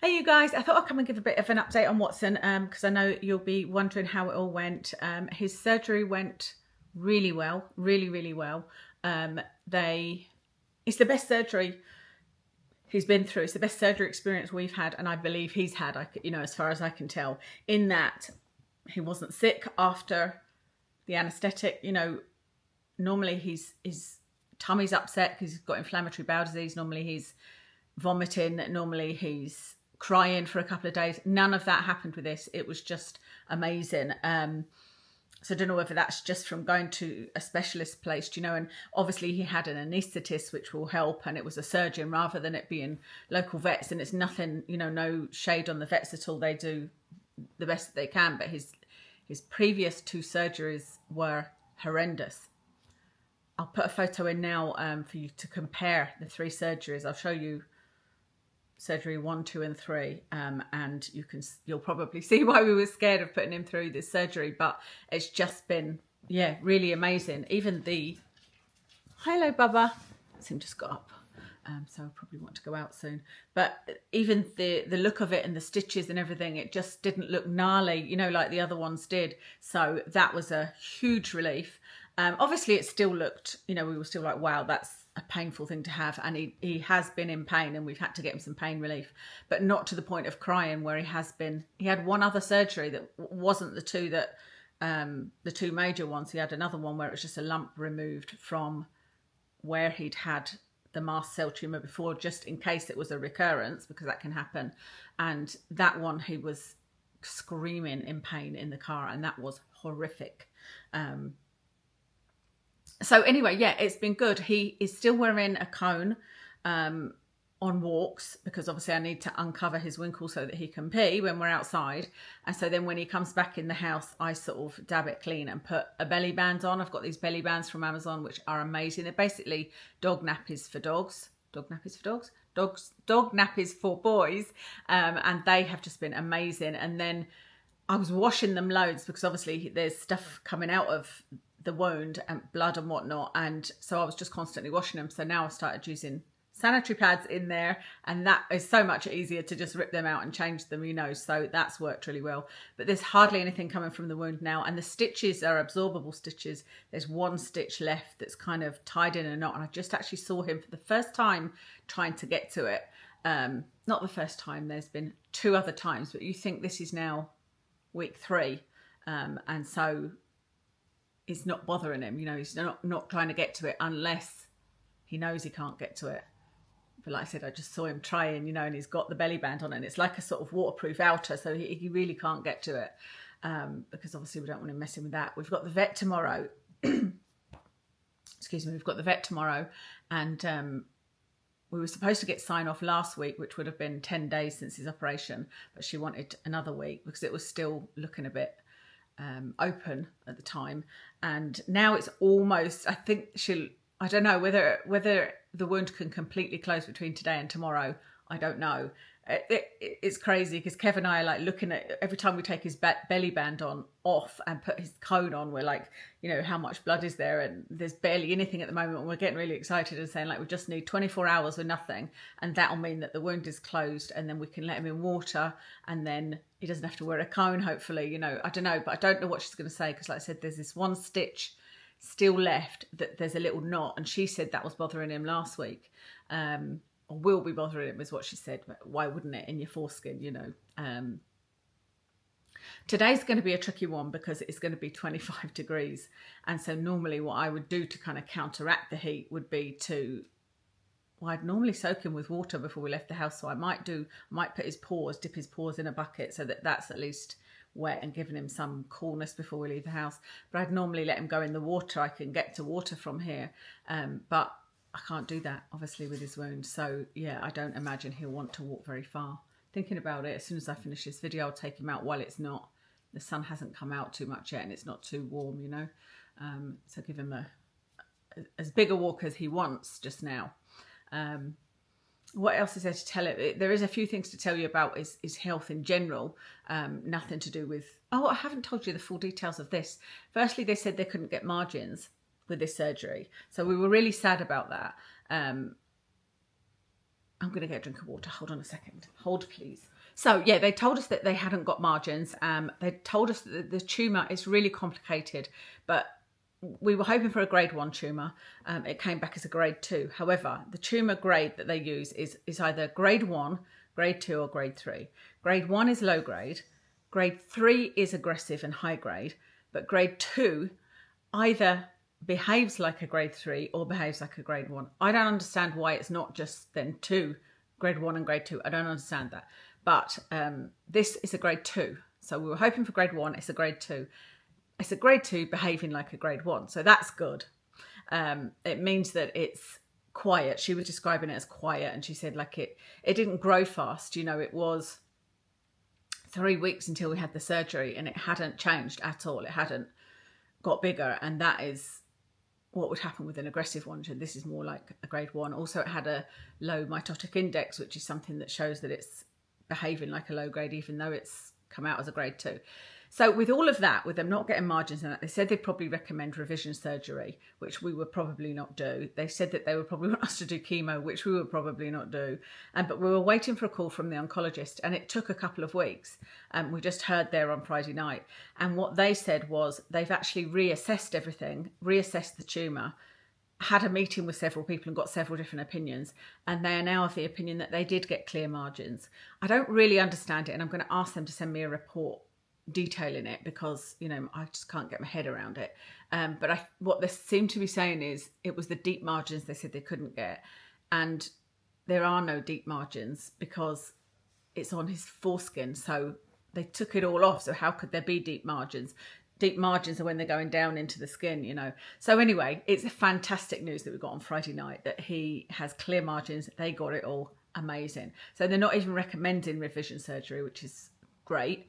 Hey you guys, I thought I'd come and give a bit of an update on Watson because I know you'll be wondering how it all went. His surgery went really well, really well. It's the best surgery he's been through. It's the best surgery experience we've had, and I believe he's had, as far as I can tell, in that he wasn't sick after the anaesthetic. Normally his tummy's upset because he's got inflammatory bowel disease. Normally he's vomiting. Normally he's crying for a couple of days. None of that happened with this. It was just amazing. So I don't know whether that's just from going to a specialist place, and obviously he had an anaesthetist, which will help, and it was a surgeon rather than it being local vets. And it's nothing, no shade on the vets at all. They do the best that they can, but his previous 2 surgeries were horrendous. I'll put a photo in now for you to compare the 3 surgeries. I'll show you surgery 1, 2 and 3, and you'll probably see why we were scared of putting him through this surgery, but it's just been really amazing. Even hello Bubba, him just got up, so I probably want to go out soon, but even the look of it and the stitches and everything, it just didn't look gnarly, like the other ones did. So that was a huge relief. Obviously it still looked, we were still like, wow, that's a painful thing to have, and he has been in pain, and we've had to get him some pain relief, but not to the point of crying where he had one other surgery that wasn't the 2 that the 2 major ones. He had another one where it was just a lump removed from where he'd had the mast cell tumor before, just in case it was a recurrence, because that can happen. And that one, he was screaming in pain in the car, and that was horrific. So anyway, it's been good. He is still wearing a cone on walks, because obviously I need to uncover his winkle so that he can pee when we're outside. And so then when he comes back in the house, I sort of dab it clean and put a belly band on. I've got these belly bands from Amazon, which are amazing. They're basically dog nappies for dogs. Dog nappies for dogs? Dog nappies for boys. And they have just been amazing. And then I was washing them loads because obviously there's stuff coming out of the wound and blood and whatnot, and so I was just constantly washing them. So now I've started using sanitary pads in there, and that is so much easier to just rip them out and change them, so that's worked really well. But there's hardly anything coming from the wound now, and the stitches are absorbable stitches. There's 1 stitch left that's kind of tied in a knot, and I just actually saw him for the first time trying to get to it. Not the first time, there's been 2 other times, but you think this is now week 3, and so it's not bothering him, he's not trying to get to it unless he knows he can't get to it. But like I said, I just saw him trying, and he's got the belly band on, and it's like a sort of waterproof outer, so he really can't get to it, because obviously we don't want him messing with that. We've got the vet tomorrow. Excuse me, we've got the vet tomorrow, and we were supposed to get sign off last week, which would have been 10 days since his operation, but she wanted another week because it was still looking a bit open at the time, and now it's almost, I think I don't know whether the wound can completely close between today and tomorrow. I don't know. It's crazy because Kev and I are like looking at every time we take his belly band off and put his cone on, we're like, how much blood is there? And there's barely anything at the moment. And we're getting really excited and saying like, we just need 24 hours with nothing. And that'll mean that the wound is closed, and then we can let him in water, and then he doesn't have to wear a cone, hopefully, I don't know, but I don't know what she's going to say. Because like I said, there's this 1 stitch still left that there's a little knot, and she said that was bothering him last week. Or will be bothering him, is what she said. But why wouldn't it in your foreskin, Today's going to be a tricky one because it's going to be 25 degrees. And so normally what I would do to kind of counteract the heat would be I'd normally soak him with water before we left the house. So I might dip his paws in a bucket so that that's at least wet and giving him some coolness before we leave the house. But I'd normally let him go in the water. I can get to water from here. But I can't do that, obviously, with his wound. So, I don't imagine he'll want to walk very far. Thinking about it, as soon as I finish this video, I'll take him out while the sun hasn't come out too much yet and it's not too warm, So give him as big a walk as he wants just now. What else is there to tell it? There is a few things to tell you about his health in general. Nothing to do with... Oh, I haven't told you the full details of this. Firstly, they said they couldn't get margins with this surgery. So we were really sad about that. I'm going to get a drink of water. Hold on a second. Hold, please. So yeah, they told us that they hadn't got margins. They told us that the tumour is really complicated, but we were hoping for a grade 1 tumour. It came back as a grade 2. However, the tumour grade that they use is either grade 1, grade 2 or grade 3. Grade 1 is low grade. Grade 3 is aggressive and high grade. But grade 2 either behaves like a grade 3 or behaves like a grade 1. I don't understand why it's not just then 2, grade 1 and grade 2. I don't understand that. But this is a grade 2. So we were hoping for grade 1. It's a grade 2. It's a grade 2 behaving like a grade 1. So that's good. It means that it's quiet. She was describing it as quiet, and she said like it didn't grow fast. You know, it was 3 weeks until we had the surgery, and it hadn't changed at all. It hadn't got bigger, and that is what would happen with an aggressive one. And this is more like a grade 1. Also, it had a low mitotic index, which is something that shows that it's behaving like a low grade, even though it's come out as a grade 2. So with all of that, with them not getting margins and that, they said they'd probably recommend revision surgery, which we would probably not do. They said that they would probably want us to do chemo, which we would probably not do. But we were waiting for a call from the oncologist, and it took a couple of weeks. We just heard there on Friday night. And what they said was they've actually reassessed everything, reassessed the tumour, had a meeting with several people and got several different opinions, and they are now of the opinion that they did get clear margins. I don't really understand it, and I'm going to ask them to send me a report detailing it, because you know I just can't get my head around it. But what they seem to be saying is it was the deep margins they said they couldn't get, and there are no deep margins because it's on his foreskin, so they took it all off. So how could there be deep margins? Deep margins are when they're going down into the skin, you know. So anyway, it's a fantastic news that we got on Friday night that he has clear margins. They got it all. Amazing. So they're not even recommending revision surgery, which is great.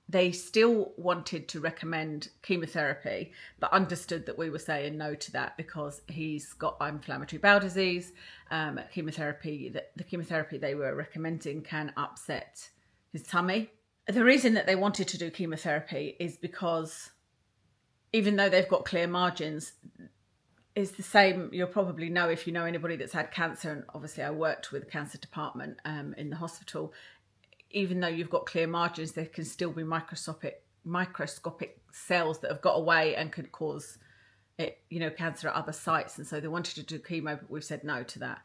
They still wanted to recommend chemotherapy, but understood that we were saying no to that because he's got inflammatory bowel disease. The chemotherapy they were recommending can upset his tummy. The reason that they wanted to do chemotherapy is because even though they've got clear margins, is the same. You'll probably know if you know anybody that's had cancer, and obviously I worked with the cancer department in the hospital. Even though you've got clear margins, there can still be microscopic cells that have got away and could cause it, you know, cancer at other sites. And so they wanted to do chemo, but we've said no to that.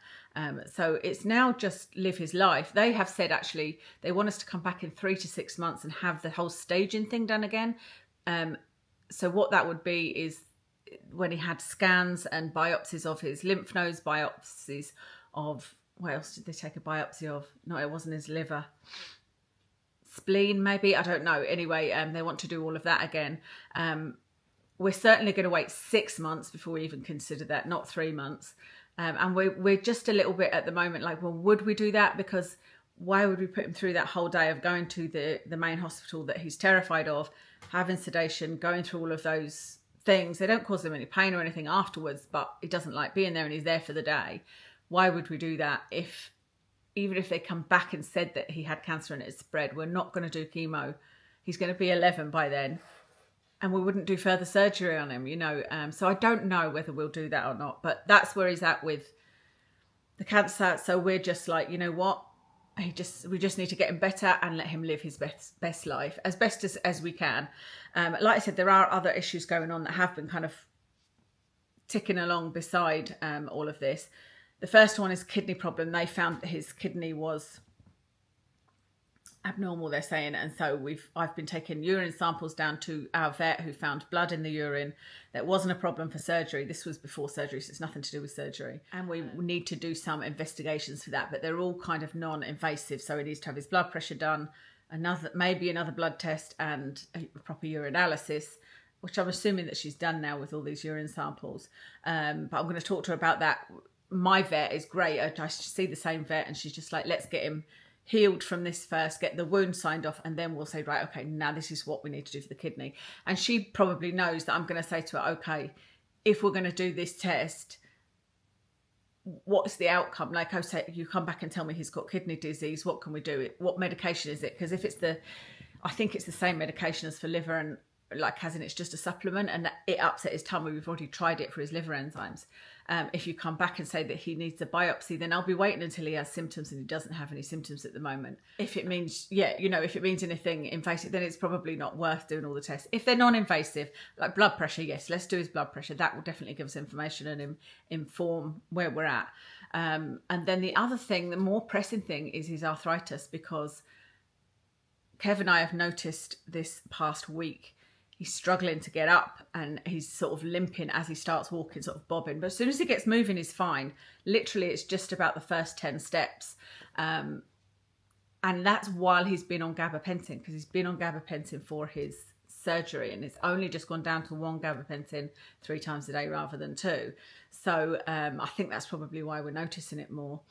So it's now just live his life. They have said actually they want us to come back in 3 to 6 months and have the whole staging thing done again. So what that would be is when he had scans and biopsies of his lymph nodes, biopsies of, what else did they take a biopsy of? No, it wasn't his liver. Spleen, maybe, I don't know. Anyway, they want to do all of that again. We're certainly going to wait 6 months before we even consider that, not 3 months. And we're just a little bit at the moment like, well, would we do that? Because why would we put him through that whole day of going to the main hospital that he's terrified of, having sedation, going through all of those things? They don't cause him any pain or anything afterwards, but he doesn't like being there and he's there for the day. Why would we do that even if they come back and said that he had cancer and it spread? We're not going to do chemo. He's going to be 11 by then. And we wouldn't do further surgery on him, you know. So I don't know whether we'll do that or not. But that's where he's at with the cancer. So we're just like, you know what? We just need to get him better and let him live his best life as best as we can. Like I said, there are other issues going on that have been kind of ticking along beside all of this. The first one is kidney problem. They found that his kidney was abnormal, they're saying, and so I've been taking urine samples down to our vet who found blood in the urine. That wasn't a problem for surgery. This was before surgery, so it's nothing to do with surgery. And we need to do some investigations for that, but they're all kind of non-invasive. So he needs to have his blood pressure done, maybe another blood test and a proper urinalysis, which I'm assuming that she's done now with all these urine samples. But I'm going to talk to her about that. My vet is great. I see the same vet, and she's just like, let's get him healed from this first, get the wound signed off, and then we'll say, right, okay, now this is what we need to do for the kidney. And she probably knows that I'm going to say to her, okay, if we're going to do this test, what's the outcome? Like I say, you come back and tell me he's got kidney disease, what can we do? What medication is it? Because if it's I think it's the same medication as for liver, and like as in it's just a supplement, and it upset his tummy. We've already tried it for his liver enzymes. If you come back and say that he needs a biopsy, then I'll be waiting until he has symptoms, and he doesn't have any symptoms at the moment. If it means, if it means anything invasive, then it's probably not worth doing all the tests. If they're non-invasive, like blood pressure, yes, let's do his blood pressure. That will definitely give us information and inform where we're at. And then the other thing, the more pressing thing, is his arthritis, because Kev and I have noticed this past week, he's struggling to get up and he's sort of limping as he starts walking, sort of bobbing. But as soon as he gets moving, he's fine. Literally, it's just about the first 10 steps. And that's while he's been on gabapentin, because he's been on gabapentin for his surgery, and it's only just gone down to 1 gabapentin 3 times a day rather than 2. So I think that's probably why we're noticing it more.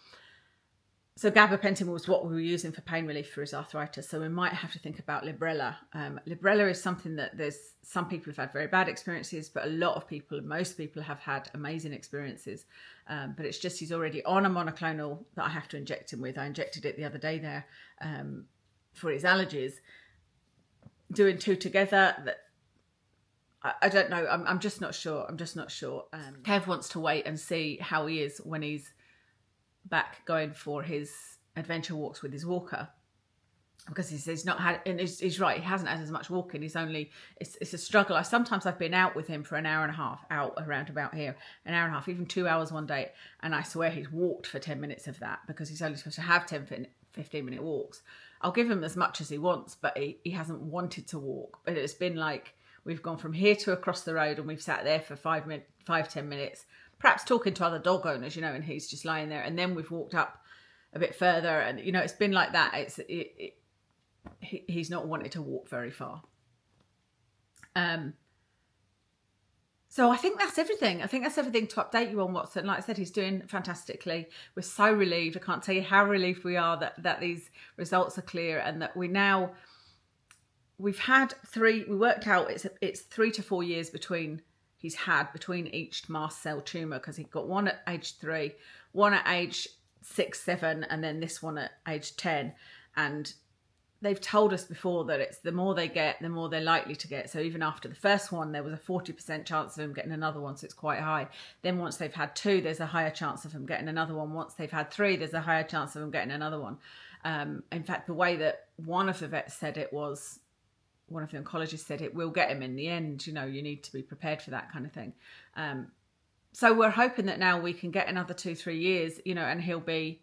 So gabapentin was what we were using for pain relief for his arthritis. So we might have to think about Librela. Librela is something that there's some people have had very bad experiences, but a lot of people, most people have had amazing experiences. But it's just he's already on a monoclonal that I have to inject him with. I injected it the other day there for his allergies. Doing 2 together, that I don't know. I'm just not sure. Kev wants to wait and see how he is when he's back going for his adventure walks with his walker, because he's not had, and he's right, he hasn't had as much walking. It's a struggle. I've been out with him for an hour and a half, out around about here, an hour and a half, even 2 hours one day, and I swear he's walked for 10 minutes of that, because he's only supposed to have 15-minute walks.10 I'll give him as much as he wants, but he hasn't wanted to walk. But it's been like we've gone from here to across the road, and we've sat there for 5-10 minutes, perhaps talking to other dog owners, and he's just lying there. And then we've walked up a bit further, and it's been like that. He's not wanted to walk very far. So I think that's everything. To update you on Watson. Like I said, he's doing fantastically. We're so relieved. I can't tell you how relieved we are that these results are clear, and that we've had 3. We worked out it's 3 to 4 years between each mast cell tumour, because he got one at age 3, one at age 6, 7, and then this one at age 10. And they've told us before that it's the more they get, the more they're likely to get. So even after the first one, there was a 40% chance of him getting another one, so it's quite high. Then once they've had 2, there's a higher chance of him getting another one. Once they've had 3, there's a higher chance of him getting another one. In fact, the way that one of the vets said it was, one of the oncologists said, it will get him in the end. You need to be prepared for that kind of thing. So we're hoping that now we can get another 2-3 years, and he'll be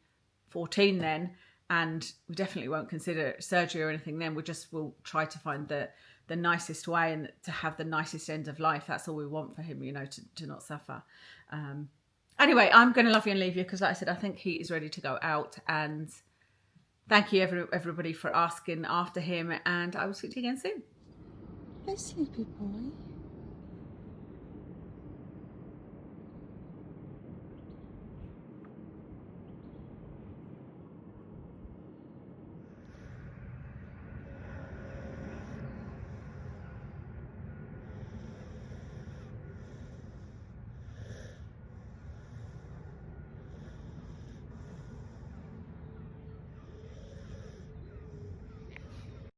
14 then, and we definitely won't consider surgery or anything then. We'll try to find the nicest way and to have the nicest end of life. That's all we want for him, to not suffer. Anyway, I'm going to love you and leave you, because like I said, I think he is ready to go out. And thank you everybody for asking after him, and I will speak to you again soon. Hi, sleepy boy.